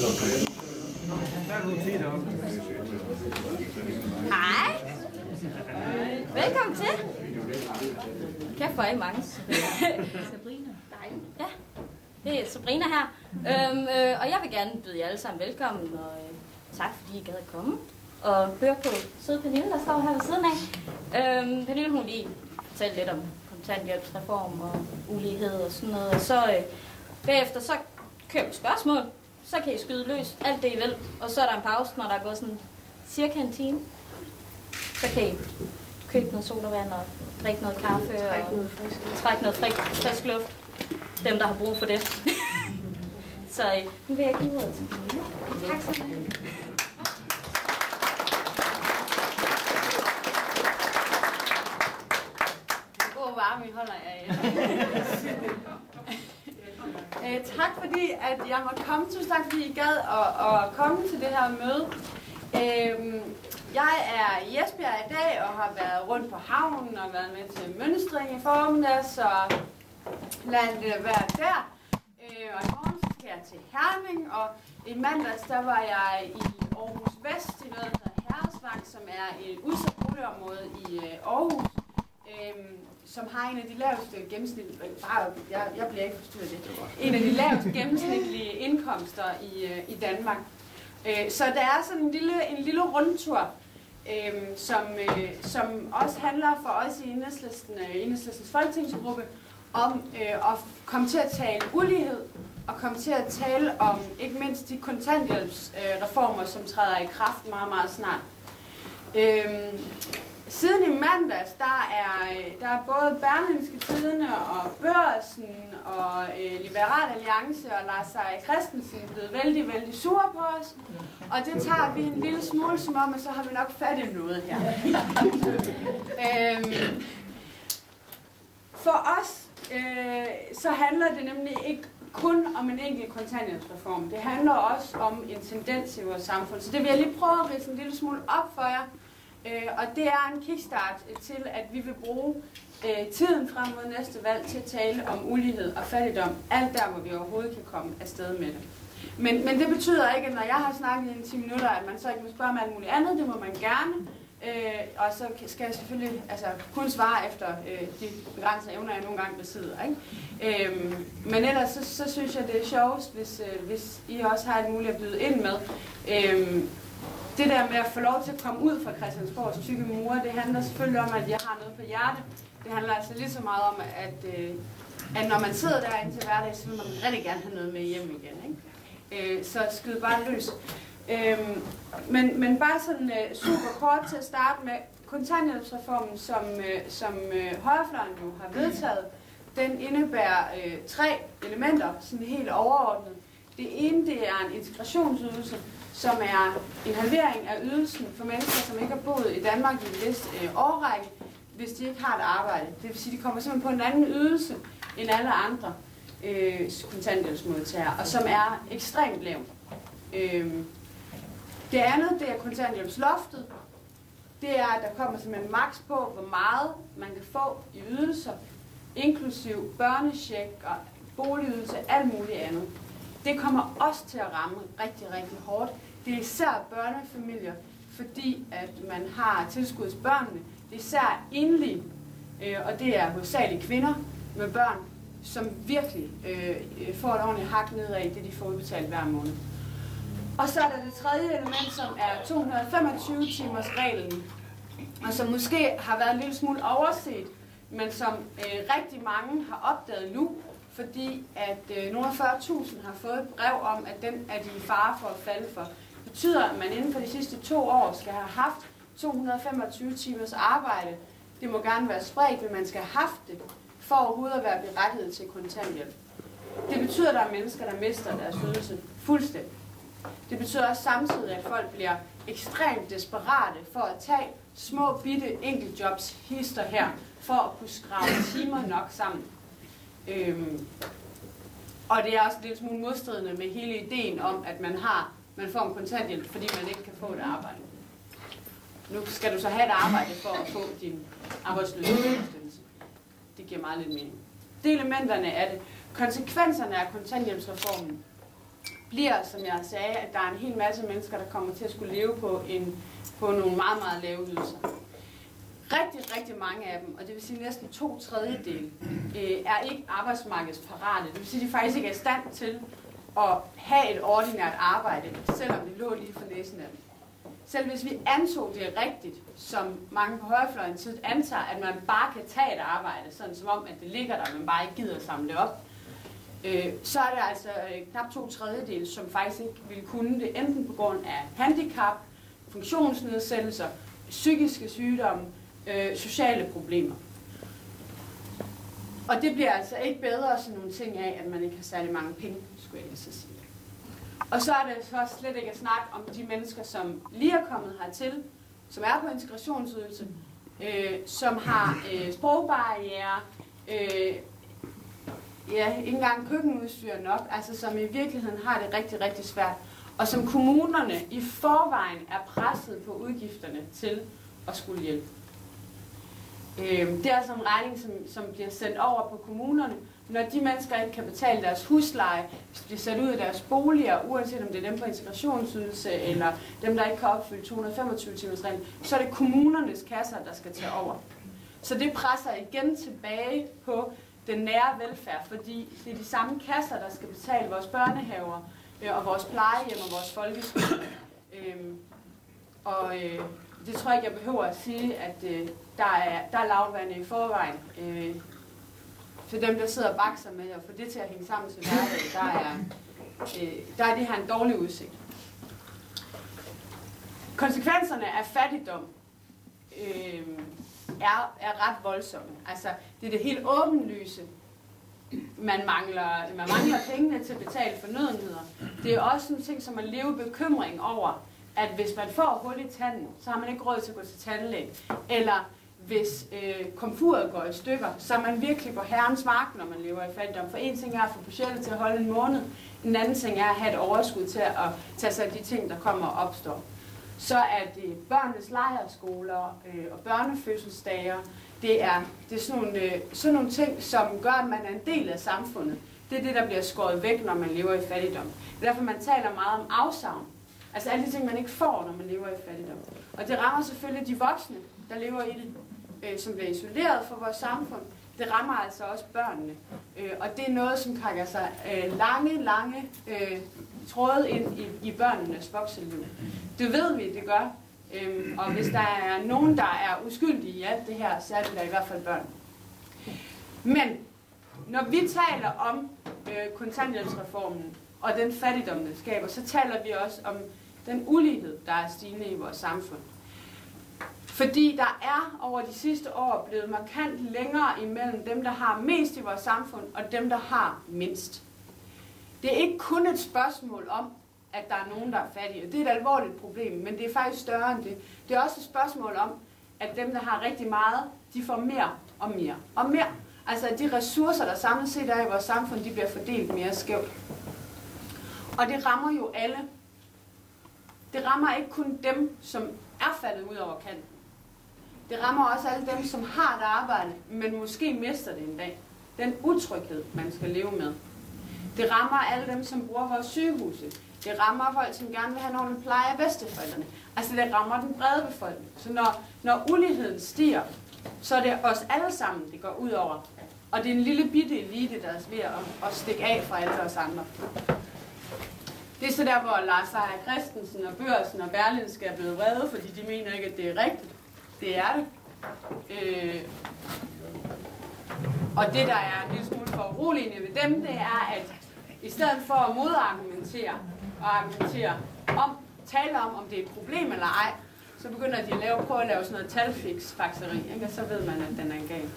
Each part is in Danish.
Hej. Velkommen til. Kæft, hvor er I mange. Sabrina. Ja, det er Sabrina her. Og jeg vil gerne byde jer alle sammen velkommen, og tak fordi I gad at komme og høre på søde Pernille, der står her ved siden af. Pernille, hun lige fortalte lidt om kontanthjælpsreform og ulighed og sådan noget. Og så bagefter så kører vi spørgsmål. Så kan I skyde løs alt det I vil. Og så er der en pause, når der er gået sådan cirka en time. Så kan I købe noget sodavand og drikke noget kaffe og trække noget frisk luft. Dem, der har brug for det. Så nu vil jeg give ordet til Pernille. Tak så meget. God varme, I holder jer i. Tak fordi at jeg måtte komme. Tusind tak fordi I gad at komme til det her møde. Jeg er i Esbjerg i dag og har været rundt på havnen og været med til mønstring i formiddags og ladet det være der. Og i morgen skal jeg til Herning, og i mandags der var jeg i Aarhus Vest i noget, der hedder Herresvang, som er et udsat boligområde i Aarhus, som har en af de laveste gennemsnitlige, jeg bliver ikke forstyrret det, en af de laveste gennemsnitlige indkomster i Danmark. Så der er sådan en lille rundtur, som også handler for os i Enhedslistens folketingsgruppe om at komme til at tale ulighed og komme til at tale om ikke mindst de kontanthjælpsreformer, som træder i kraft meget, meget snart. Siden i mandags, der er både Berlingske Tidende og Børsen og Liberal Alliance og Lars Seier Christensen blevet vældig, vældig sure på os. Og det tager vi en lille smule som om, at så har vi nok fat i noget her. For os så handler det nemlig ikke kun om en enkelt kontanthjælpsreform. Det handler også om en tendens i vores samfund. Så det vil jeg lige prøve at ridse en lille smule op for jer. Og det er en kickstart til, at vi vil bruge tiden frem mod næste valg til at tale om ulighed og fattigdom. Alt der, hvor vi overhovedet kan komme afsted med det. Men det betyder ikke, at når jeg har snakket i 10 minutter, at man så ikke må spørge om alt muligt andet. Det må man gerne. Og så skal jeg selvfølgelig kun svare efter de begrænsede evner, jeg nogle gange besidder. Ikke? Men ellers så synes jeg, det er sjovest, hvis I også har en mulighed at byde ind med. Det der med at få lov til at komme ud fra Christiansborgs tykke mure, det handler selvfølgelig om, at jeg har noget på hjertet. Det handler altså lige så meget om, at når man sidder derinde til hverdag, så vil man rigtig gerne have noget med hjem igen. Ikke? Så skyd bare løs. Men bare sådan super kort til at starte med, kontanthjælpsreformen, som højrefløjen jo har vedtaget, den indebærer 3 elementer, sådan helt overordnet. Det ene, det er en integrationsydelse, som er en halvering af ydelsen for mennesker, som ikke har boet i Danmark i en vis årrække, hvis de ikke har et arbejde. Det vil sige, at de kommer simpelthen på en anden ydelse end alle andre kontanthjælpsmodtagere, og som er ekstremt lav. Det andet, det er kontanthjælpsloftet. Det er, at der kommer simpelthen maks på, hvor meget man kan få i ydelser, inklusiv børnecheck og boligydelse, alt muligt andet. Det kommer også til at ramme rigtig, rigtig hårdt. Det er især børnefamilier, fordi at man har tilskud til børnene. Det er især enlige, og det er hovedsageligt kvinder med børn, som virkelig får et ordentligt hak nedad i det, de får udbetalt hver måned. Og så er der det tredje element, som er 225-timers reglen, og som måske har været en lille smule overset, men som rigtig mange har opdaget nu, fordi at nogle af 40.000 har fået et brev om, at den er de i fare for at falde for. Det betyder, at man inden for de sidste 2 år skal have haft 225 timers arbejde. Det må gerne være spredt, men man skal have haft det, for overhovedet at være berettiget til kontanthjælp. Det betyder, at der er mennesker, der mister deres ydelse fuldstændig. Det betyder også samtidig, at folk bliver ekstremt desperate for at tage små bitte enkeltjobs hister her, for at kunne skrave timer nok sammen. Og det er også en lille smule modstridende med hele ideen om, at man får en kontanthjælp, fordi man ikke kan få et arbejde. Nu skal du så have et arbejde for at få din arbejdsløshedsbestemmelse. Det giver meget lidt mening. Det elementerne er det. Konsekvenserne af kontanthjælpsreformen, bliver, som jeg sagde, at der er en hel masse mennesker, der kommer til at skulle leve på nogle meget, meget lave ydelser. Rigtig mange af dem, og det vil sige næsten 2/3, er ikke arbejdsmarkedsparate. Det vil sige, at de faktisk ikke er i stand til at have et ordinært arbejde, selvom det lå lige for næsen af dem. Selv hvis vi antog det rigtigt, som mange på højrefløjen tid antager, at man bare kan tage et arbejde, sådan som om, at det ligger der, man bare ikke gider at samle det op, så er det altså knap 2/3, som faktisk ikke ville kunne det, enten på grund af handicap, funktionsnedsættelser, psykiske sygdomme, sociale problemer. Og det bliver altså ikke bedre sådan nogle ting af, at man ikke har særlig mange penge, skulle jeg så sige. Og så er det så slet ikke at snakke om de mennesker, som lige er kommet hertil, som er på integrationsydelse, som har sprogbarriere, ikke engang køkkenudstyr nok, altså som i virkeligheden har det rigtig svært, og som kommunerne i forvejen er presset på udgifterne til at skulle hjælpe. Det er altså en regning, som bliver sendt over på kommunerne, når de mennesker ikke kan betale deres husleje, hvis de bliver sat ud af deres boliger, uanset om det er dem på integrationsydelse, eller dem, der ikke kan opfylde 225-timersreglen, så er det kommunernes kasser, der skal tage over. Så det presser igen tilbage på den nære velfærd, fordi det er de samme kasser, der skal betale vores børnehaver, og vores plejehjem og vores folkeskole. Det tror jeg ikke, jeg behøver at sige, at der er lavvande i forvejen. For dem, der sidder og bakser med at få det til at hænge sammen til hverdag, der er det her en dårlig udsigt. Konsekvenserne af fattigdom er ret voldsomme. Altså, det er det helt åbenlyse. Man mangler pengene til at betale fornødenheder. Det er også en ting, som man lever bekymring over, at hvis man får hul i tanden, så har man ikke råd til at gå til tandlæge. Eller hvis komfuret går i stykker, så er man virkelig på herrens mark, når man lever i fattigdom. For en ting er at få budgettet til at holde en måned, en anden ting er at have et overskud til at tage sig af de ting, der kommer og opstår. Så er det børnenes lejrskoler og børnefødselsdager. Det er sådan nogle ting, som gør, at man er en del af samfundet. Det er det, der bliver skåret væk, når man lever i fattigdom. Det er derfor, man taler meget om afsavn. Altså alle de ting, man ikke får, når man lever i fattigdom. Og det rammer selvfølgelig de voksne, der lever i det, som bliver isoleret fra vores samfund. Det rammer altså også børnene. Og det er noget, som trækker sig lange tråde ind i børnenes voksenliv. Det ved vi, det gør. Og hvis der er nogen, der er uskyldige i alt det her, så er det der i hvert fald børn. Men når vi taler om kontanthjælpsreformen og den fattigdom, den skaber, så taler vi også om den ulighed, der er stigende i vores samfund. Fordi der er over de sidste år blevet markant længere imellem dem, der har mest i vores samfund, og dem, der har mindst. Det er ikke kun et spørgsmål om, at der er nogen, der er fattige. Det er et alvorligt problem, men det er faktisk større end det. Det er også et spørgsmål om, at dem, der har rigtig meget, de får mere og mere og mere. Altså at de ressourcer, der samlet set er i vores samfund, de bliver fordelt mere skævt. Og det rammer jo alle. Det rammer ikke kun dem, som er faldet ud over kanten. Det rammer også alle dem, som har et arbejde, men måske mister det en dag. Den utryghed, man skal leve med. Det rammer alle dem, som bruger vores sygehuse. Det rammer folk, som gerne vil have nogen pleje af bedsteforældrene. Altså det rammer den brede befolkning. Så når uligheden stiger, så er det os alle sammen, det går ud over. Og det er en lille bitte elite, der er ved at stikke af fra alle os andre. Det er så der, hvor Lars Seier Christensen og Børsen og Berlingske er blevet vrede, fordi de mener ikke, at det er rigtigt. Det er det. Og det, der er en lille smule for uroligende ved dem, det er, at i stedet for at modargumentere og argumentere tale om det er et problem eller ej, så begynder de at prøve at lave sådan noget talfiks-fakseri, og så ved man, at den er gal.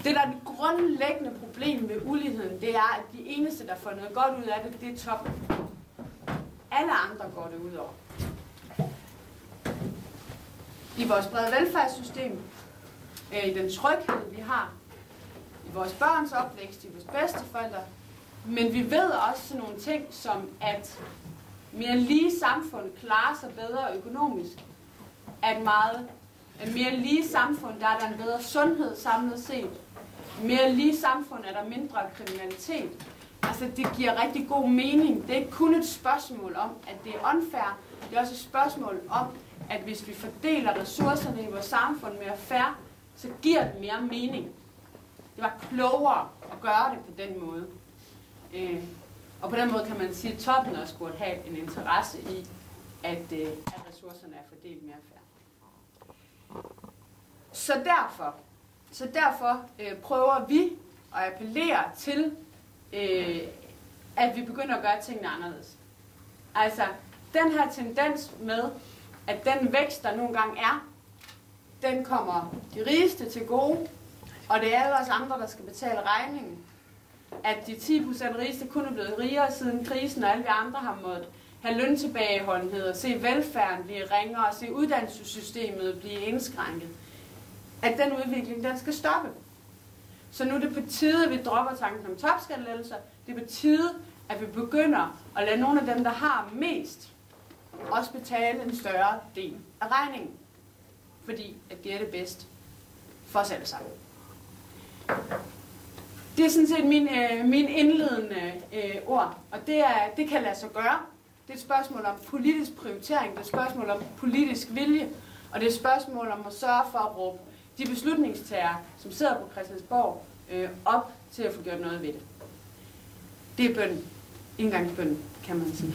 Det, der er det grundlæggende problem ved uligheden, det er, at de eneste, der får noget godt ud af det, det er toppen. Alle andre går det ud over. I vores brede velfærdssystem, i den tryghed, vi har, i vores børns opvækst, i vores bedsteforældre, men vi ved også sådan nogle ting, som at mere lige samfund klarer sig bedre økonomisk, at mere lige samfund, der er der en bedre sundhed samlet set. Mere lige samfund er der mindre kriminalitet. Altså, det giver rigtig god mening. Det er ikke kun et spørgsmål om, at det er unfair. Det er også et spørgsmål om, at hvis vi fordeler ressourcerne i vores samfund mere fair, så giver det mere mening. Det var klogere at gøre det på den måde. Og på den måde kan man sige, at toppen også burde have en interesse i, at ressourcerne er fordelt mere fair. Så derfor prøver vi at appellere til, at vi begynder at gøre tingene anderledes. Altså, den her tendens med, at den vækst, der nogle gange er, den kommer de rigeste til gode, og det er alle os andre, der skal betale regningen. At de 10% rigeste kun er blevet rigere siden krisen, og alle vi andre har måttet have løntilbageholdenhed, og se velfærden blive ringere, og se uddannelsessystemet blive indskrænket. At den udvikling, den skal stoppe. Så nu er det på tide, at vi dropper tanken om topskattelettelser. Det er på tide, at vi begynder at lade nogle af dem, der har mest, også betale en større del af regningen. Fordi at det er det bedst for os alle sammen. Det er sådan set min indledende ord, og det kan lade sig gøre. Det er et spørgsmål om politisk prioritering, det er et spørgsmål om politisk vilje, og det er et spørgsmål om at sørge for at råbe de beslutningstagere, som sidder på Christiansborg, op til at få gjort noget ved det. Det er bønnen. Indgangsbønnen, kan man sige.